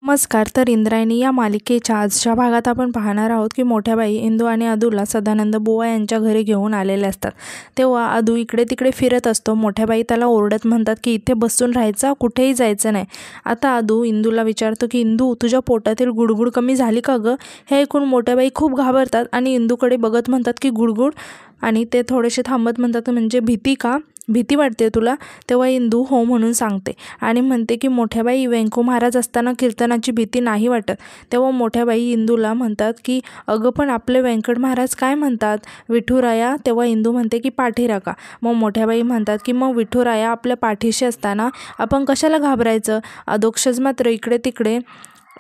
नमस्कार. तर इंद्रायणी या मालिकेच्या आजच्या भागात आपण पाहणार आहोत की मोठ्या बाई इंदू आणि अदूला सदानंद बुवा यांच्या घरी घेऊन आलेले असतात. तेव्हा अदू इकडे तिकडे फिरत असतो. मोठ्या बाई त्याला ओरडत म्हणतात की इथे बसून राहायचं, कुठेही जायचं नाही. आता अदू इंदूला विचारतो की इंदू, तुझ्या पोटातील गुडगुड कमी झाली का गं? हे ऐकून मोठ्या बाई खूप घाबरतात आणि इंदूकडे बघत म्हणतात की गुडगुड, आणि ते थोडेसे थांबत म्हणतात म्हणजे भीती का? भीती वाटते तुला? तेव्हा इंदू हो म्हणून सांगते आणि म्हणते की मोठ्या बाई, व्यंको महाराज असताना कीर्तनाची भीती नाही वाटत. तेव्हा मोठ्या बाई इंदूला म्हणतात की अगं पण आपले व्यंकट महाराज काय म्हणतात, विठुराया? तेव्हा इंदू म्हणते की पाठीराखा. मग मोठ्या बाई म्हणतात की मग विठुराया आपल्या पाठीशी असताना आपण कशाला घाबरायचं? अधोक्षज मात्र इकडे तिकडे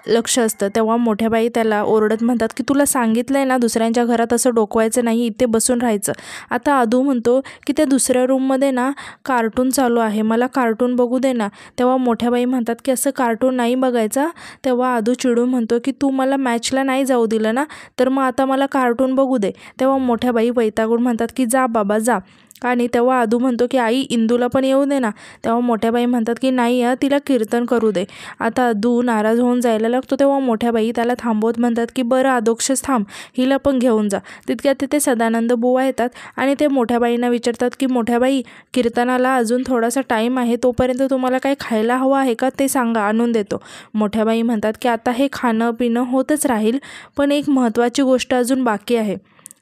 लक्ष असतं. तेव्हा मोठ्या बाई त्याला ओरडत म्हणतात की तुला सांगितलंय ना, दुसऱ्यांच्या घरात असं डोकवायचं नाही, इथे बसून राहायचं. आता अदू म्हणतो की त्या दुसऱ्या रूममध्ये ना कार्टून चालू आहे, मला कार्टून बघू दे ना. तेव्हा मोठ्या बाई म्हणतात की असं कार्टून नाही बघायचा. तेव्हा अदू चिडून म्हणतो की तू मला मॅचला नाही जाऊ दिलं ना, तर मग आता मला कार्टून बघू दे. तेव्हा मोठ्या बाई वैतागून म्हणतात की जा बाबा जा. आणि तेव्हा अदू म्हणतो की आई, इंदूला पण येऊ दे ना. तेव्हा मोठ्या बाई म्हणतात की नाही तिला कीर्तन करू दे. आता अदू नाराज होऊन जायला लागतो. तेव्हा मोठ्या बाई त्याला थांबवत म्हणतात की बरं अधोक्षज थांब, हिला पण घेऊन जा. तितक्यात तिथे सदानंद बुवा येतात आणि ते मोठ्या बाईंना विचारतात की मोठ्या बाई, कीर्तनाला अजून थोडासा टाईम आहे, तोपर्यंत तुम्हाला काही खायला हवं आहे का, ते सांगा, आणून देतो. मोठ्या बाई म्हणतात की आता हे खाणं पिणं होतच राहील, पण एक महत्त्वाची गोष्ट अजून बाकी आहे.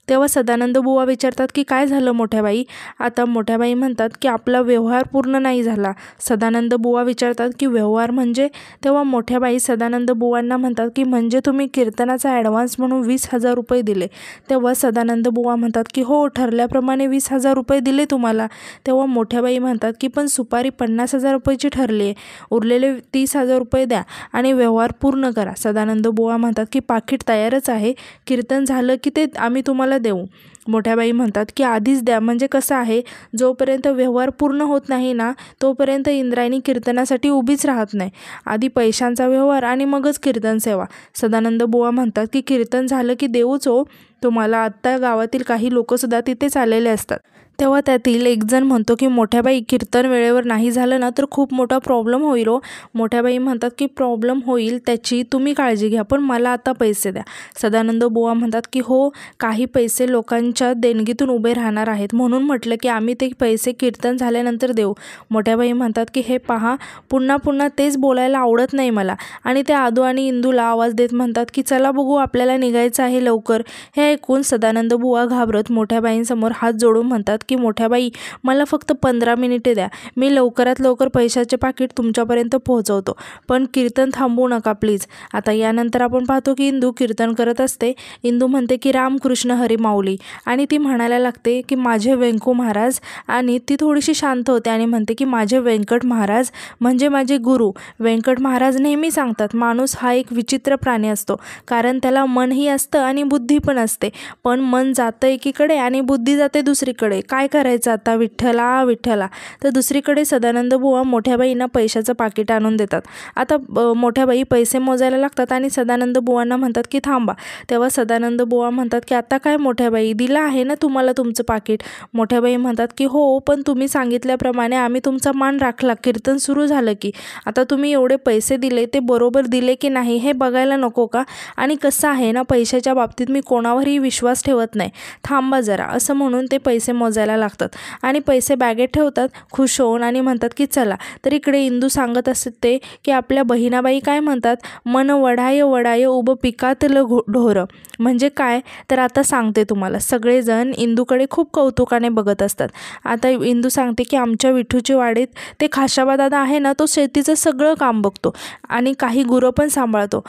तेव्हा सदानंद बुवा विचारतात की काय झालं मोठ्या बाई? आता मोठ्या बाई म्हणतात की आपला व्यवहार पूर्ण नाही झाला. सदानंद बुवा विचारतात की व्यवहार म्हणजे? तेव्हा मोठ्या बाई सदानंद बुवांना म्हणतात की म्हणजे तुम्ही कीर्तनाचा ॲडव्हान्स म्हणून 20,000 रुपये दिले. तेव्हा सदानंद बुवा म्हणतात की हो, ठरल्याप्रमाणे 20,000 रुपये दिले तुम्हाला. तेव्हा मोठ्या बाई म्हणतात की पण सुपारी 50,000 रुपयाची ठरली आहे, उरलेले 30,000 रुपये द्या आणि व्यवहार पूर्ण करा. सदानंद बुवा म्हणतात की पाकीट तयारच आहे, कीर्तन झालं की ते आम्ही तुम्हाला देऊ. मोठ्या बाई म्हणतात की आधीच द्या, म्हणजे कसं आहे, जोपर्यंत व्यवहार पूर्ण होत नाही ना, तोपर्यंत इंद्रायणी कीर्तनासाठी उभीच राहत नाही. आधी पैशांचा व्यवहार आणि मगच कीर्तन सेवा. सदानंद बुवा म्हणतात की कीर्तन झालं की देऊच हो तुम्हाला. आत्ता गावातील काही लोकसुद्धा तिथेच आलेले असतात. तेव्हा त्यातील एक जण म्हणतो की मोठ्या बाई, कीर्तन वेळेवर नाही झालं ना तर खूप मोठा प्रॉब्लेम होईल हो. मोठ्या बाई म्हणतात की प्रॉब्लेम होईल त्याची तुम्ही काळजी घ्या, पण मला आता पैसे द्या. सदानंद बुवा म्हणतात की हो, काही पैसे लोकांच्या देणगीतून उभे राहणार आहेत, म्हणून म्हटलं की आम्ही ते पैसे कीर्तन झाल्यानंतर देऊ. मोठ्या बाई म्हणतात की हे पहा, पुन्हा पुन्हा तेच बोलायला आवडत नाही मला. आणि त्या आदू आणि इंदूला आवाज देत म्हणतात की चला बघू, आपल्याला निघायचं आहे लवकर. हे ऐकून सदानंद बुवा घाबरत मोठ्या बाईंसमोर हात जोडून म्हणतात की मोठ्या बाई, मला फक्त 15 मिनिटे द्या, मी लवकरात लवकर पैशाचे पाकीट तुमच्यापर्यंत पोहोचवतो, पण कीर्तन थांबवू नका प्लीज. आता यानंतर आपण पाहतो की इंदू कीर्तन करत असते. इंदू म्हणते की रामकृष्ण हरी माऊली, आणि ती म्हणायला लागते की माझे व्यंको महाराज, आणि ती थोडीशी शांत होते आणि म्हणते की माझे व्यंकट महाराज म्हणजे माझे गुरु. व्यंकट महाराज नेहमी सांगतात माणूस हा एक विचित्र प्राणी असतो, कारण त्याला मनही असतं आणि बुद्धी पण असते, पण मन जातं एकीकडे आणि बुद्धी जाते दुसरीकडे. काय करायचं आता, विठ्ठला विठ्ठला. तर दुसरीकडे सदानंद बुवा मोठ्या बाईंना पैशाचं पाकिट आणून देतात. आता मोठ्या बाई पैसे मोजायला लागतात आणि सदानंद बुवांना म्हणतात की थांबा. तेव्हा सदानंद बुवा म्हणतात की आता काय मोठ्या बाई, दिलं आहे ना तुम्हाला तुमचं पाकिट? मोठ्या बाई म्हणतात की हो, पण तुम्ही सांगितल्याप्रमाणे आम्ही तुमचा मान राखला, कीर्तन सुरू झालं की. आता तुम्ही एवढे पैसे दिले ते बरोबर दिले की नाही हे बघायला नको का? आणि कसं आहे ना, पैशाच्या बाबतीत मी कोणावरही विश्वास ठेवत नाही, थांबा जरा, असं म्हणून ते पैसे मोजायला लागतात आणि पैसे बॅगेत ठेवतात खुश होऊन आणि म्हणतात की चला. तर इकडे इंदू सांगत असते की आपल्या बहिणाबाई काय म्हणतात, मन वडाय वडाय उभं पिकातलं ढोरं, म्हणजे काय, तर आता सांगते तुम्हाला. सगळेजण इंदूकडे खूप कौतुकाने बघत असतात. आता इंदू सांगते की आमच्या विठूची वाडीत ते खाशाबा दादा आहे ना, तो शेतीचं सगळं काम बघतो आणि काही गुरं पण सांभाळतो.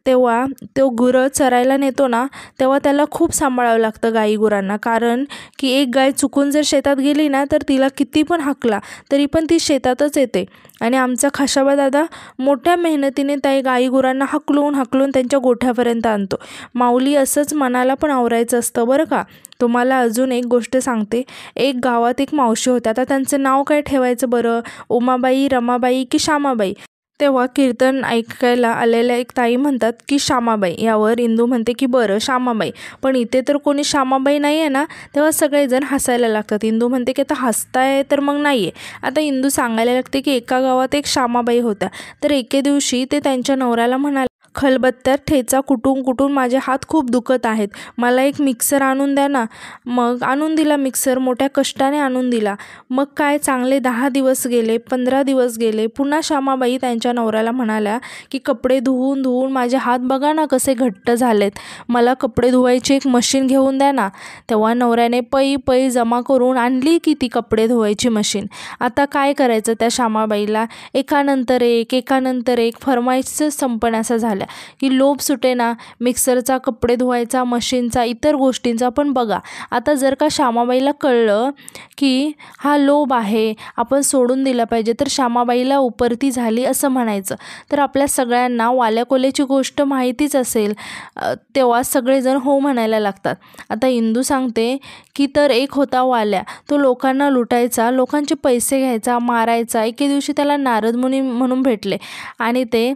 तेव्हा तो गुरं चरायला नेतो ना, तेव्हा त्याला खूप सांभाळावं लागतं गाई गुरांना, कारण की एक गाय चुकून जर शेतात गेली ना, तर तिला किती पण हाकला तरी पण ती शेतातच येते. आणि आमचा खाशाबा दादा मोठ्या मेहनतीने त्या गाई गुरांना हाकलून त्यांच्या गोठ्यापर्यंत आणतो. माऊली, असंच मनाला पण आवरायचं असतं बरं का. तुम्हाला अजून एक गोष्ट सांगते. एक गावात एक मावशी होत्या. आता त्यांचं नाव काय ठेवायचं बरं, उमाबाई, रमाबाई की श्यामाबाई? तेव्हा कीर्तन ऐकायला आलेल्या एक ताई म्हणतात की श्यामाबाई. यावर इंदू म्हणते की बरं श्यामाबाई, पण इथे तर कोणी श्यामाबाई नाही आहे ना. तेव्हा सगळेजण हसायला लागतात. इंदू म्हणते की आता हसताय तर मग नाही आहे. आता इंदू सांगायला लागते की एका गावात एक श्यामाबाई होत्या. तर एके दिवशी ते त्यांच्या नवऱ्याला म्हणाले खलबत्त्यात ठेचा कुटून कुटून माझे हात खूप दुखत आहेत, मला एक मिक्सर आणून द्या ना. मग आणून दिला मिक्सर, मोठ्या कष्टाने आणून दिला. मग काय चांगले 10 दिवस गेले, 15 दिवस गेले. पुन्हा श्यामाबाई त्यांच्या नवऱ्याला म्हणाल्या की कपडे धुवून धुवून माझे हात बघा ना कसे घट्ट झालेत, मला कपडे धुवायची एक मशीन घेऊन द्या ना. तेव्हा नवऱ्याने पै पै जमा करून आणली की ती कपडे धुवायची मशीन. आता काय करायचं त्या श्यामाबाईला, एकानंतर एक फरमाईशच संपण्याचा झाल्या की लोभ सुटेना मिक्सरचा, कपडे धुवायचा, मशीनचा, इतर गोष्टींचा. पण बघा आता जर का श्यामाबाईला कळलं की हा लोभ आहे, आपण सोडून दिला पाहिजे, तर श्यामाबाईला उपरती झाली असं म्हणायचं. तर आपल्या सगळ्यांना वाल्या कोल्याची गोष्ट माहितीच असेल, तेव्हा सगळेजण हो म्हणायला लागतात. आता इंदू सांगते की तर एक होता वाल्या, तो लोकांना लुटायचा, लोकांचे पैसे घ्यायचा, मारायचा. एके दिवशी त्याला नारद मुनी म्हणून भेटले आणि ते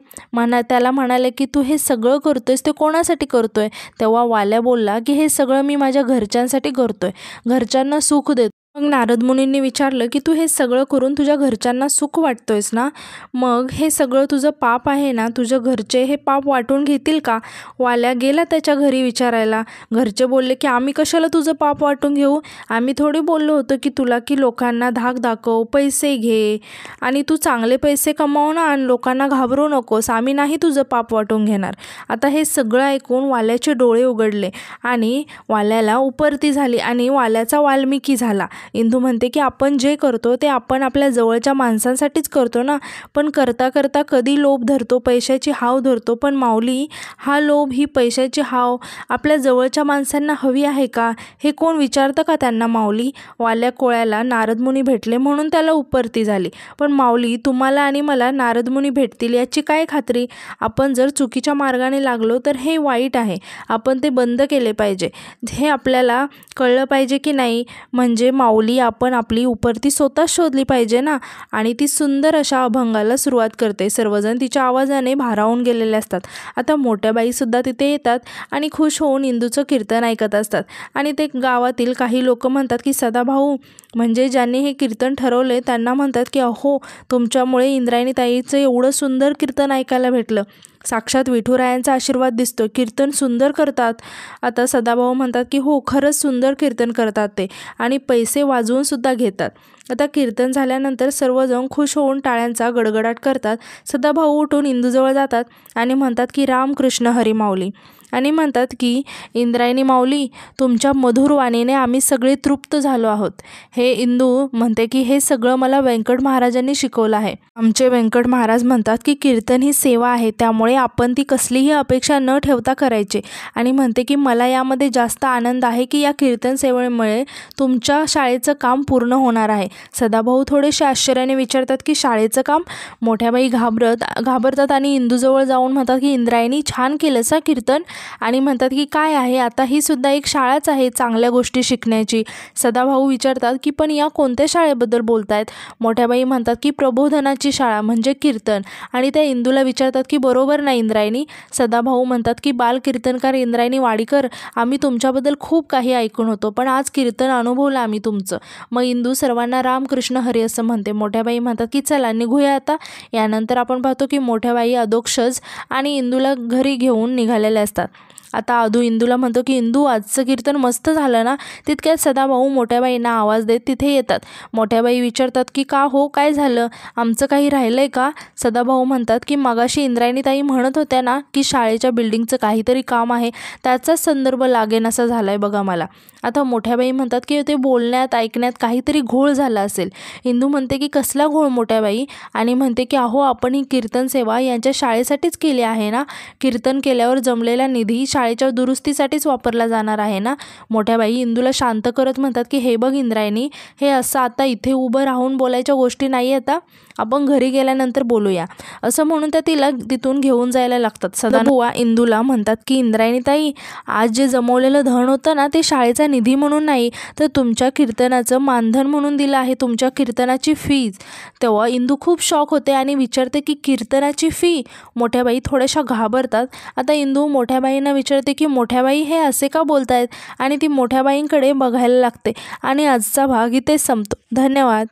त्याला म्हणाले की तू हे सगळं करतोयस ते कोणासाठी करतोय. तेव्हा वाल्या बोलला की हे सगळं मी माझ्या घरच्यांसाठी करतोय, घरच्यांना सुख देतो. मग नारद मुनींनी विचारलं की तू हे सगळं करून तुझ्या घरच्यांना सुख वाटतोयस ना, मग हे सगळं तुझं पाप आहे ना, तुझ्या घरचे हे पाप वाटून घेतील का. वाल्या गेला त्याच्या घरी विचारायला. घरचे बोलले की आम्ही कशाला तुझं पाप वाटून घेऊ, आम्ही थोडी बोललो होतो की तुला की लोकांना धाक दाखव, पैसे घे आणि तू चांगले पैसे कमाव ना आणि लोकांना घाबरू नकोस, आम्ही नाही तुझं पाप वाटून घेणार. आता हे सगळं ऐकून वाल्याचे डोळे उघडले आणि वाल्याला उपरती झाली आणि वाल्याचा वाल्मिकी झाला. इंदू म्हणते की आपण जे करतो ते आपण आपल्या जवळच्या माणसांसाठीच करतो ना, पण करता करता कधी लोभ धरतो, पैशाची हाव धरतो. पण माऊली, हा लोभ, ही पैशाची हाव आपल्या जवळच्या माणसांना हवी आहे का, हे कोण विचारतं का त्यांना. माऊली, वाल्या कोळ्याला नारदमुनी भेटले म्हणून त्याला उपरती झाली, पण माऊली तुम्हाला आणि मला नारदमुनी भेटतील याची काय खात्री. आपण जर चुकीच्या मार्गाने लागलो तर हे वाईट आहे, आपण ते बंद केले पाहिजे, हे आपल्याला कळलं पाहिजे की नाही. म्हणजे माऊली, आपण आपली उपरती स्वतः शोधली पाहिजे ना. आणि ती सुंदर अशा अभंगाला सुरुवात करते. सर्वजण तिच्या आवाजाने भारावून गेलेले असतात. आता मोठ्या बाईसुद्धा तिथे येतात आणि खुश होऊन इंदूचं कीर्तन ऐकत असतात. आणि ते गावातील काही लोक म्हणतात की सदाभाऊ, म्हणजे ज्यांनी हे कीर्तन ठरवले त्यांना म्हणतात की अहो, तुमच्यामुळे इंद्रायणी ताईचं एवढं सुंदर कीर्तन ऐकायला भेटलं, साक्षात विठुरायांचा आशीर्वाद दिसतो, कीर्तन सुंदर करतात. आता सदाभाऊ म्हणतात की हो, खरंच सुंदर कीर्तन करतात ते आणि पैसे वाजवून सुद्धा घेतात. आता कीर्तन झाल्यानंतर सर्वजण खुश होऊन टाळ्यांचा गडगडाट करतात. सदाभाऊ उठून इंदूजवळ जातात आणि म्हणतात की रामकृष्ण हरी माऊली, आणि म्हणतात की इंद्रायणी माऊली, तुमच्या मधुर वाणीने आम्ही सगळे तृप्त झालो आहोत. हे इंदू म्हणते की हे सगळं मला व्यंकट महाराजांनी शिकवलं आहे. आमचे व्यंकट महाराज म्हणतात की कीर्तन ही सेवा आहे, त्यामुळे आपण ती कसलीही अपेक्षा न ठेवता करायची. आणि म्हणते की मला यामध्ये जास्त आनंद आहे की या कीर्तन सेवेमुळे तुमच्या शाळेचं काम पूर्ण होणार आहे. सदाभाऊ थोडेसे आश्चर्याने विचारतात की शाळेचं काम. मोठ्याबाई घाबरतात आणि इंदूजवळ जाऊन म्हणतात की इंद्रायणी, छान केलंस कीर्तन. आणि म्हणतात की काय आहे, आता ही सुद्धा एक शाळाच आहे चांगल्या गोष्टी शिकण्याची. सदाभाऊ विचारतात की पण या कोणत्या शाळेबद्दल बोलतायत. मोठ्याबाई म्हणतात की प्रबोधनाची शाळा म्हणजे कीर्तन. आणि त्या इंदूला विचारतात की बरोबर ना इंद्रायणी. सदाभाऊ म्हणतात की बाल कीर्तनकार इंद्रायणी वाडीकर, आम्ही तुमच्याबद्दल खूप काही ऐकून होतो, पण आज कीर्तन अनुभवलं आम्ही तुमचं. मग इंदू सर्वांना रामकृष्ण हरी असं म्हणते. मोठ्याबाई म्हणतात की चला निघूया आता. यानंतर आपण पाहतो की मोठ्याबाई अधोक्षज आणि इंदूला घरी घेऊन निघालेल्या असतात. आता अदू इंदूला म्हणतो की इंदू, आजचं कीर्तन मस्त झालं ना. तितक्यात सदाभाऊ मोठ्याबाईंना आवाज देत तिथे येतात. मोठ्याबाई विचारतात की का हो, काय झालं, आमचं काही राहिलंय का. सदाभाऊ म्हणतात की मगाशी इंद्रायणीताई म्हणत होत्या ना की शाळेच्या बिल्डिंगचं काहीतरी काम आहे, त्याचाच संदर्भ लागेन असा झालाय बघा मला. आता मोठ्याबाई म्हणतात की ते बोलण्यात ऐकण्यात काहीतरी घोळ झाला असेल. इंदू म्हणते की कसला घोळ मोठ्याबाई, आणि म्हणते की अहो, आपण ही कीर्तन सेवा यांच्या शाळेसाठीच केली आहे ना. कीर्तन केल्यावर जमलेला निधी शाळेच्या दुरुस्तीसाठीच वापरला जाणार आहे ना. मोठ्याबाई इंदूला शांत करत म्हणतात की हे बघ इंद्रायणी, हे असं आता इथे उभं राहून बोलायच्या गोष्टी नाही, आता आपण घरी गेल्यानंतर बोलूया. असं म्हणून त्या तिला तिथून घेऊन जायला लागतात. सदाभाऊ इंदूला म्हणतात की इंद्रायणीताई, आज जे जमवलेलं धन होतं ना, ते शाळेचा निधी म्हणून नाही, तर तुमच्या कीर्तनाचं मानधन म्हणून दिलं आहे, तुमच्या कीर्तनाची फीज. तेव्हा इंदू खूप शॉक होते आणि विचारते की कीर्तनाची फी. मोठ्याबाई थोड्याशा घाबरतात. आता इंदू मोठ्याबाईंना विचारते की मोठ्याबाई, हे असे का बोलतायत, आणि ती मोठ्याबाईंकडे बघायला लागते. आणि आजचा भाग इथे संपतो. धन्यवाद.